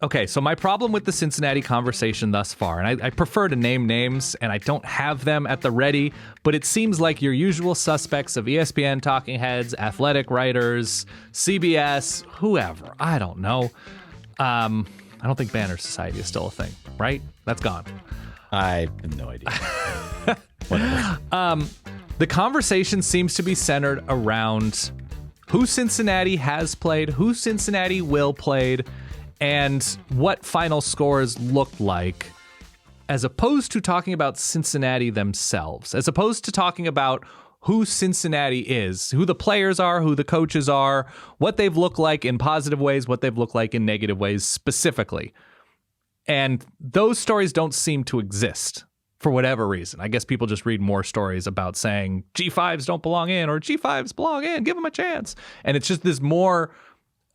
Okay, so my problem with the Cincinnati conversation thus far, and I prefer to name names, and I don't have them at the ready, but it seems like your usual suspects of ESPN talking heads, athletic writers, CBS, whoever. I don't know. I don't think Banner Society is still a thing, right? That's gone. I have no idea. Whatever. The conversation seems to be centered around who Cincinnati has played, who Cincinnati will played, and what final scores looked like, as opposed to talking about Cincinnati themselves, as opposed to talking about who Cincinnati is, who the players are, who the coaches are, what they've looked like in positive ways, what they've looked like in negative ways specifically. And those stories don't seem to exist for whatever reason. I guess people just read more stories about saying G5s don't belong in or G5s belong in, give them a chance. And it's just this more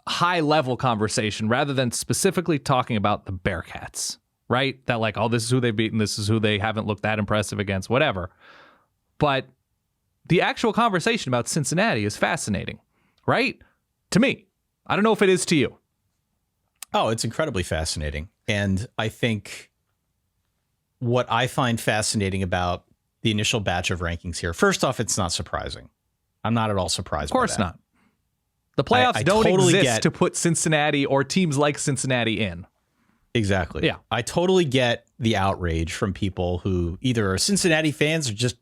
high-level conversation rather than specifically talking about the Bearcats, right? That like, oh, this is who they've beaten, this is who they haven't looked that impressive against, whatever. But the actual conversation about Cincinnati is fascinating, right? To me. I don't know if it is to you. Oh, it's incredibly fascinating. And I think what I find fascinating about the initial batch of rankings here, first off, it's not surprising. I'm not at all surprised by that. Of course not. The playoffs I don't totally exist to put Cincinnati or teams like Cincinnati in. Exactly. Yeah. I totally get the outrage from people who either are Cincinnati fans or just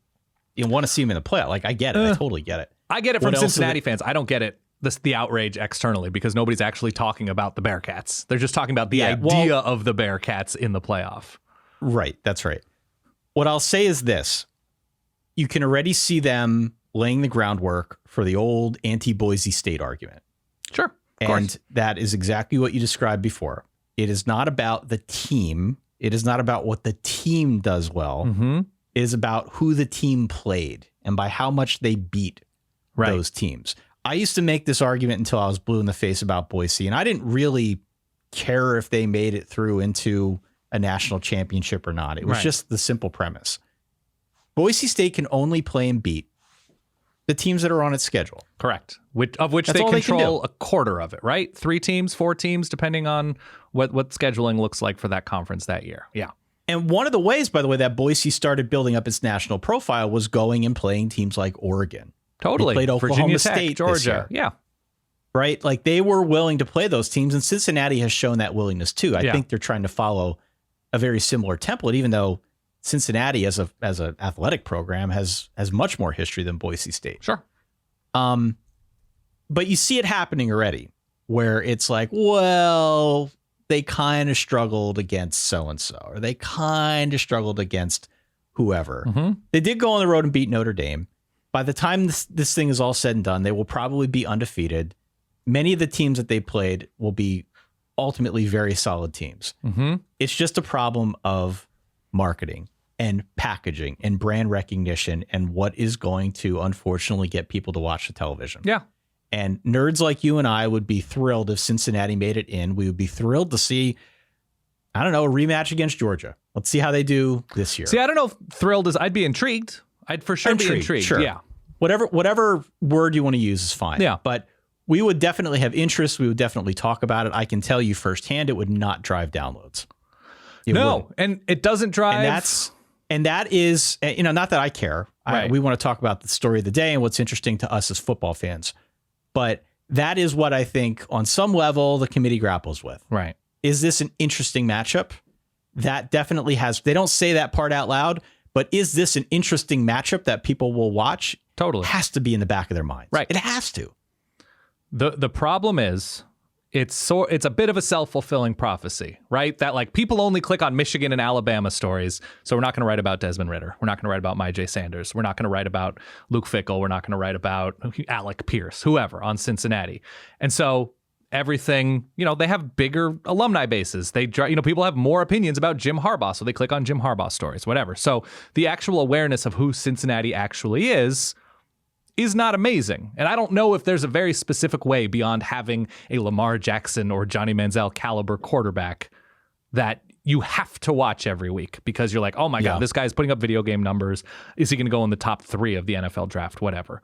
want to see them in the playoff. Like, I get it. I totally get it. I get it from Cincinnati fans. I don't get it. The outrage externally, because nobody's actually talking about the Bearcats. They're just talking about the idea of the Bearcats in the playoff. Right. That's right. What I'll say is this. You can already see them laying the groundwork for the old anti-Boise State argument. Sure. And that is exactly what you described before. It is not about the team. It is not about what the team does well. Mm-hmm. It is about who the team played and by how much they beat those teams. I used to make this argument until I was blue in the face about Boise, and I didn't really care if they made it through into a national championship or not. It was just the simple premise. Boise State can only play and beat the teams that are on its schedule. Correct. Of which they control a quarter of it, right? 3 teams, 4 teams, depending on what scheduling looks like for that conference that year. Yeah. And one of the ways, by the way, that Boise started building up its national profile was going and playing teams like Oregon. Totally. They played Oklahoma Virginia Tech, State Georgia. Yeah. Right? Like, they were willing to play those teams, and Cincinnati has shown that willingness too. I think they're trying to follow a very similar template, even though Cincinnati as an athletic program has much more history than Boise State. Sure. But you see it happening already, where it's like, well, they kind of struggled against so-and-so, or they kind of struggled against whoever. Mm-hmm. They did go on the road and beat Notre Dame. By the time this thing is all said and done, they will probably be undefeated. Many of the teams that they played will be ultimately very solid teams. Mm-hmm. It's just a problem of marketing and packaging and brand recognition and what is going to unfortunately get people to watch the television. Yeah. And nerds like you and I would be thrilled if Cincinnati made it in. We would be thrilled to see, I don't know, a rematch against Georgia. Let's see how they do this year. See, I don't know if thrilled is, I'd be intrigued. I'd for sure be intrigued. Sure. Yeah. Whatever word you want to use is fine. Yeah. But we would definitely have interest. We would definitely talk about it. I can tell you firsthand, it would not drive downloads. And it doesn't drive. And that is, not that I care. Right. We want to talk about the story of the day and what's interesting to us as football fans. But that is what I think on some level the committee grapples with. Right. Is this an interesting matchup? That definitely has, they don't say that part out loud, but is this an interesting matchup that people will watch? Totally. It has to be in the back of their minds. Right. It has to. The problem is it's a bit of a self-fulfilling prophecy, right? That like people only click on Michigan and Alabama stories. So we're not going to write about Desmond Ridder. We're not going to write about Myjai Sanders. We're not going to write about Luke Fickell. We're not going to write about Alec Pierce, whoever on Cincinnati. And so everything, they have bigger alumni bases. They, people have more opinions about Jim Harbaugh. So they click on Jim Harbaugh stories, whatever. So the actual awareness of who Cincinnati actually is not amazing. And I don't know if there's a very specific way beyond having a Lamar Jackson or Johnny Manziel caliber quarterback that you have to watch every week because you're like, oh my God, this guy's putting up video game numbers. Is he going to go in the top 3 of the NFL draft? Whatever.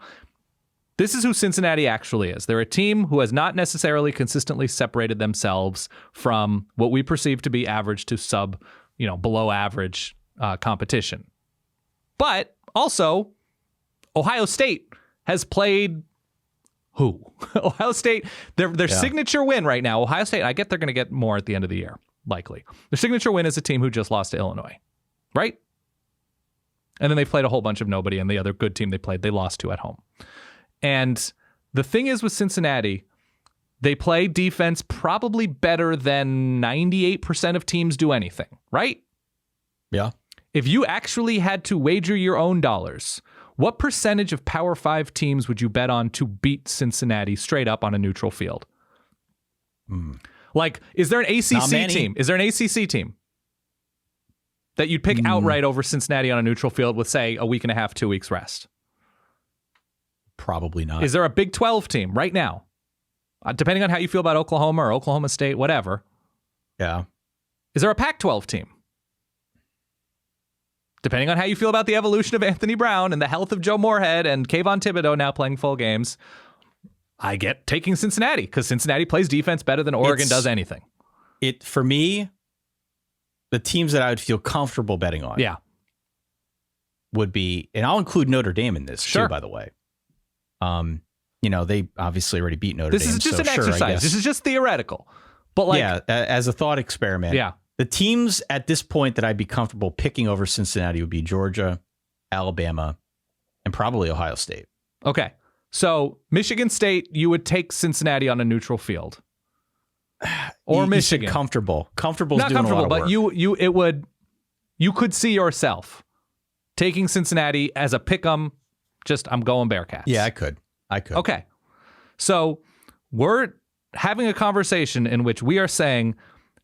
This is who Cincinnati actually is. They're a team who has not necessarily consistently separated themselves from what we perceive to be average to below average competition. But also, Ohio State has played who? Ohio State, their signature win right now, Ohio State, I get they're going to get more at the end of the year, likely. Their signature win is a team who just lost to Illinois, right? And then they played a whole bunch of nobody, and the other good team they played, they lost to at home. And the thing is with Cincinnati, they play defense probably better than 98% of teams do anything, right? Yeah. If you actually had to wager your own dollars, what percentage of Power 5 teams would you bet on to beat Cincinnati straight up on a neutral field? Like, is there an ACC team? Is there an ACC team that you'd pick outright over Cincinnati on a neutral field with, say, a week and a half, 2 weeks rest? Probably not. Is there a Big 12 team right now? Depending on how you feel about Oklahoma or Oklahoma State, whatever. Yeah. Is there a Pac-12 team? Depending on how you feel about the evolution of Anthony Brown and the health of Joe Moorhead and Kayvon Thibodeau now playing full games, I get taking Cincinnati because Cincinnati plays defense better than Oregon does anything. For me, the teams that I would feel comfortable betting on would be, and I'll include Notre Dame in this too, by the way. They obviously already beat Notre Dame. This is just an exercise. This is just theoretical. But as a thought experiment. Yeah. The teams at this point that I'd be comfortable picking over Cincinnati would be Georgia, Alabama, and probably Ohio State. Okay. So Michigan State, you would take Cincinnati on a neutral field. Or Michigan. Comfortable. Comfortable is not doing comfortable, a lot of but you could see yourself taking Cincinnati as a pick-em. Just, I'm going Bearcats. Yeah, I could. Okay. So we're having a conversation in which we are saying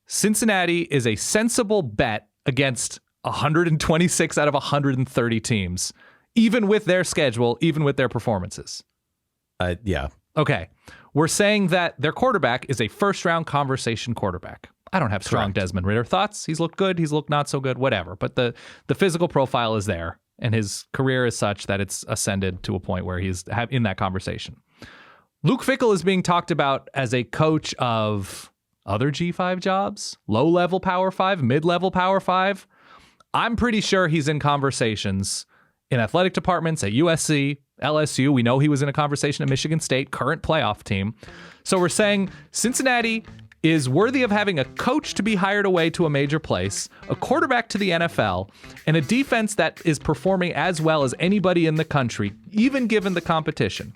Cincinnati is a sensible bet against 126 out of 130 teams, even with their schedule, even with their performances. Yeah. Okay. We're saying that their quarterback is a first-round conversation quarterback. I don't have strong Desmond Ridder thoughts. He's looked good. He's looked not so good, whatever. But the physical profile is there, and his career is such that it's ascended to a point where he's in that conversation. Luke Fickell is being talked about as a coach of other G5 jobs, low-level Power 5, mid-level Power 5. I'm pretty sure he's in conversations in athletic departments at USC, LSU. We know he was in a conversation at Michigan State, current playoff team. So we're saying Cincinnati is worthy of having a coach to be hired away to a major place, a quarterback to the NFL, and a defense that is performing as well as anybody in the country, even given the competition.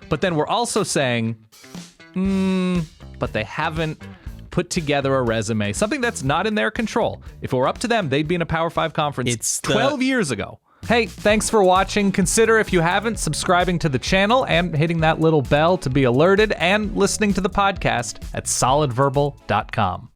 But then we're also saying, but they haven't put together a resume, something that's not in their control. If it were up to them, they'd be in a Power 5 conference 12 years ago. Hey, thanks for watching. Consider, if you haven't, subscribing to the channel and hitting that little bell to be alerted, and listening to the podcast at solidverbal.com.